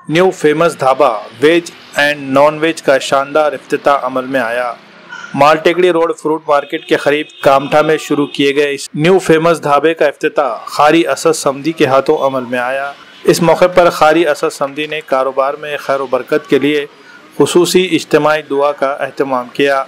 New famous dhaba veg and non veg का शानदार इफ्तिताह अमल में आया। मालटेकड़ी रोड फ्रूट मार्केट के करीब कामठा में शुरू किए गए इस न्यू फेमस ढाबे का इफ्तिताह कारी असद समदी के हाथों अमल में आया। इस मौके पर कारी असद समदी ने कारोबार में खैर बरकत के लिए खुसूसी इज्तिमाई दुआ का एहतमाम किया।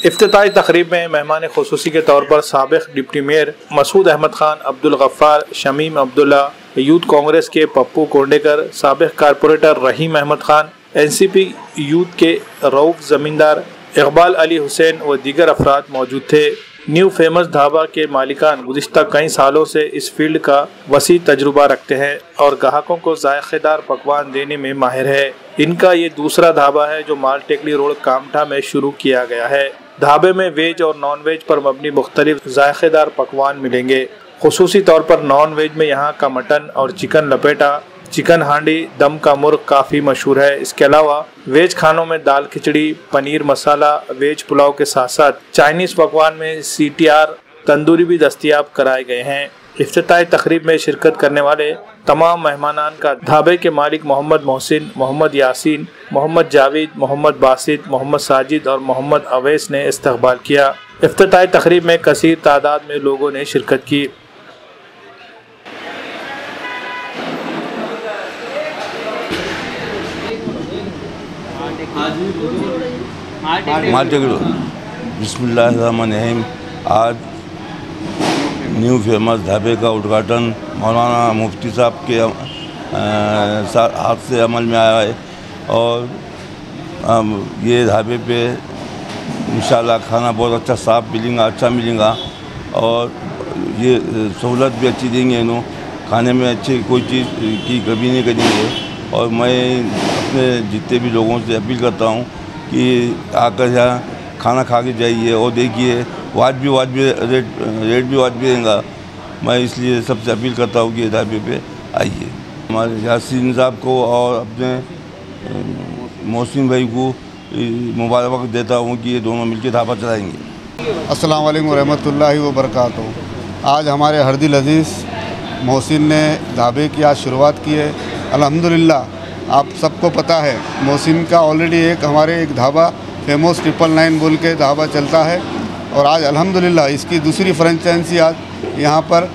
इफ्तिताही तकरीब में मेहमान खुसूसी के तौर पर साबिक़ deputy mayor Masood Ahmad Khan, Abdul Gaffar, Shamim Abdullah, youth Congress के पप्पू कोंडेकर, साबिक़ corporator Rahim Ahmad Khan, NCP youth के रऊफ ज़मींदार, इकबाल अली हुसैन व दीगर अफराद मौजूद थे। न्यू फेमस ढाबा के मालिकान गुज़िश्ता कई सालों से इस फील्ड का वसी तजुर्बा रखते हैं और ग्राहकों को जायकेदार पकवान देने में माहिर है। इनका ये दूसरा ढाबा है जो मालटेकड़ी रोड कामठा में शुरू किया गया है। ढाबे में वेज और नॉन वेज पर मबनी मुख्तलिफ जायकेदार पकवान मिलेंगे। खुसूसी तौर पर नॉन वेज में यहाँ का मटन और चिकन लपेटा, चिकन हांडी, दम का मुर्ग काफ़ी मशहूर है। इसके अलावा वेज खानों में दाल खिचड़ी, पनीर मसाला, वेज पुलाव के साथ साथ चाइनीज़ पकवान में CTR तंदूरी भी दस्तयाब कराए गए हैं। इफ्तिताही तकरीब में शिरकत करने वाले तमाम मेहमानान का ढाबे के मालिक मोहम्मद मोहसिन, मोहम्मद यासीन, मोहम्मद जावेद, मोहम्मद बासित, मोहम्मद साजिद और मोहम्मद अवैस ने इस्तकबाल किया। इफ्तिताही तकरीब में कसीर तादाद में लोगों ने शिरकत की। मालटेकड़ी बिस्मिल्लाहिर्रहमानिर्रहीम। आज न्यू फेमस ढाबे का उद्घाटन मौलाना मुफ्ती साहब के हाथ से अमल में आया है और ये ढाबे पे इंशाल्लाह खाना बहुत अच्छा साफ़ मिलेगा, अच्छा मिलेगा और ये सहूलत भी अच्छी देंगे। इन्हों खाने में अच्छी कोई चीज़ की कमी नहीं करेंगे और मैं अपने जितने भी लोगों से अपील करता हूँ कि आकर यहाँ खाना खा के जाइए और देखिए वाजबी रेट भी वाजबी रहेगा। मैं इसलिए सबसे अपील करता हूँ कि ढाबे पे आइए। हमारे यासीन साहब को और अपने मोहसिन भाई को मुबारकबाद देता हूँ कि ये दोनों मिलकर ढाबा चलाएँगे। अस्सलाम वालेकुम रहमतुल्लाहि व बरकातहू। आज हमारे हरदिल अजीज़ मोहसिन ने ढाबे की आज शुरुआत की है। अल्हम्दुलिल्लाह आप सबको पता है मोहसिन का ऑलरेडी हमारे एक ढाबा फेमस 999 बोल के ढाबा चलता है और आज अल्हम्दुलिल्लाह इसकी दूसरी फ्रेंचाइजी आज यहाँ पर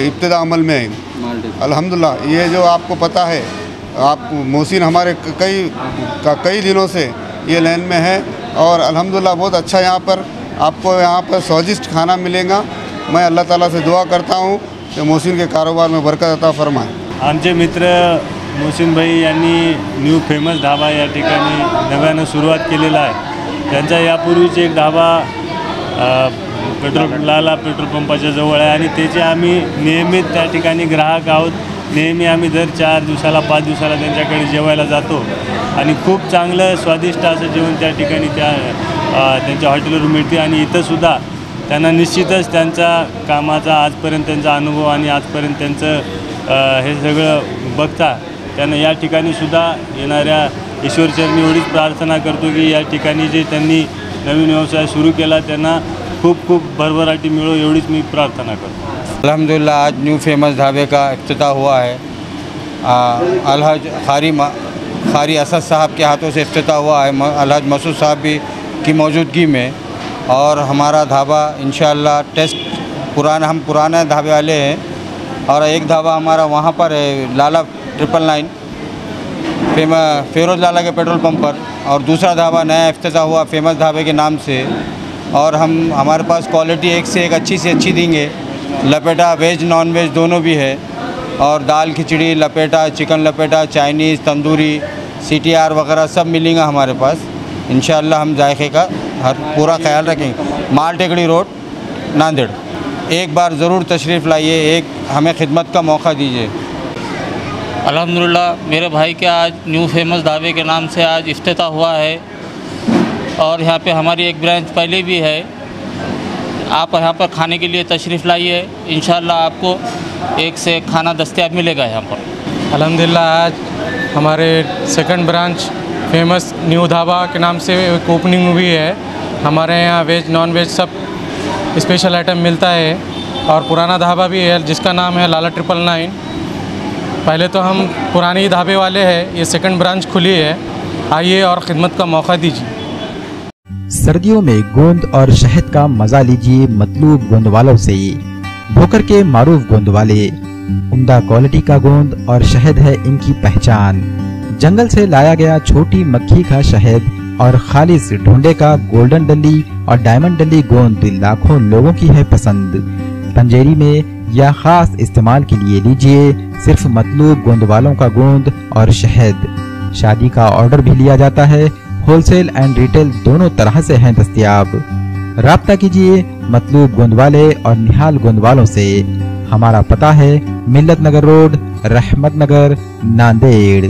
इब्तिदा अमल में है। अल्हम्दुलिल्लाह ये जो आपको पता है, आप मोहसिन हमारे कई दिनों से ये लाइन में है और अल्हम्दुलिल्लाह बहुत अच्छा आपको यहाँ पर स्वादिष्ट खाना मिलेगा। मैं अल्लाह ताला से दुआ करता हूँ कि मोहसिन के कारोबार में बरकत अता फरमाए। आमचे मित्र मोहसिन भाई यांनी न्यू फेमस ढाबा या ठिकाणी नव्यानं सुरुवात केलेला आहे। त्यांचा यापूर्वीच एक ढाबा लाला पेट्रोल पंपाच्या जवळ आहे आणि त्याचे आम्ही नियमित त्या ठिकाणी ग्राहक आहोत। नेहमी आम्ही दर 4 दिवसाला 5 दिवसाला त्यांच्याकडे जेवायला जातो आणि खूप चांगलं स्वादिष्ट असं जेवण त्या ठिकाणी त्यांच्या हॉटेलवर मिळते आणि इथंसुद्धा त्यांना निश्चितच त्यांचा कामाचा आजपर्यंत त्यांचा अनुभव आणि आजपर्यंत त्यांचं हे सगळं बघता त्यांना या ठिकाणीसुद्धा येणाऱ्या ईश्वरचरणी एवढीच प्रार्थना करतो की या ठिकाणी जे त्यांनी नवीन व्यवसाय सुरू केला त्यांना खूप खूप भरभराटी मिळो एवढीच मी प्रार्थना करतो। अल्हम्दुलिल्लाह आज न्यू फेमस ढाबे का इफ्तिताह हुआ है। अलहज खारी असद साहब के हाथों से इफ्तिताह हुआ है, अलहज मसूद साहब भी की मौजूदगी में। और हमारा ढाबा इंशाअल्लाह हम पुराने ढाबे वाले हैं और एक ढाबा हमारा वहाँ पर है लाला 999 फेरोज़ लाला के पेट्रोल पंप पर और दूसरा ढाबा नया इफ्तिताह हुआ फेमस ढाबे के नाम से। और हमारे पास क्वालिटी एक से एक अच्छी से अच्छी देंगे। लपेटा वेज नॉन वेज दोनों भी है और दाल खिचड़ी, लपेटा, चिकन लपेटा, चाइनीज़, तंदूरी, CTR वगैरह सब मिलेंगा हमारे पास। इंशाअल्लाह हम जायके का पूरा ख्याल रखेंगे। मालटेकड़ी रोड नांदेड़, एक बार ज़रूर तशरीफ़ लाइए, हमें खिदमत का मौका दीजिए। अल्हम्दुलिल्लाह मेरे भाई के आज न्यू फेमस ढाबे के नाम से आज इफ्तिताह हुआ है और यहाँ पे हमारी एक ब्रांच पहले भी है। आप यहाँ पर खाने के लिए तशरीफ़ लाइए, इंशाअल्लाह आपको एक से एक खाना दस्तयाब मिलेगा यहाँ पर। अल्हम्दुलिल्लाह आज हमारे second branch famous new dhaba के नाम से एक ओपनिंग हुई है। हमारे यहाँ वेज नॉन वेज सब स्पेशल आइटम मिलता है और पुराना ढाबा भी है जिसका नाम है लाला 999। पहले तो हम पुरानी ढाबे वाले हैं, ये सेकंड ब्रांच खुली है, आइए और ख़िदमत का मौका दीजिए। सर्दियों में गोंद और शहद का मज़ा लीजिए मतलूब गोंद वालों से। भोकर के मारूफ गोंद वाले, उम्दा क्वालिटी का गोंद और शहद है इनकी पहचान। जंगल से लाया गया छोटी मक्खी का शहद और खालिस ढूंढे का गोल्डन डली और डायमंड डली गोंद लाखों लोगों की है पसंद। पंजेरी में या खास इस्तेमाल के लिए लीजिए सिर्फ मतलूब गोंद वालों का गोंद और शहद। शादी का ऑर्डर भी लिया जाता है, होलसेल एंड रिटेल दोनों तरह से हैं दस्तयाब। राब्ता कीजिए मतलूब गोंद वाले और निहाल गोंद वालों से। हमारा पता है मिल्लत नगर रोड, रहमत नगर, नांदेड़।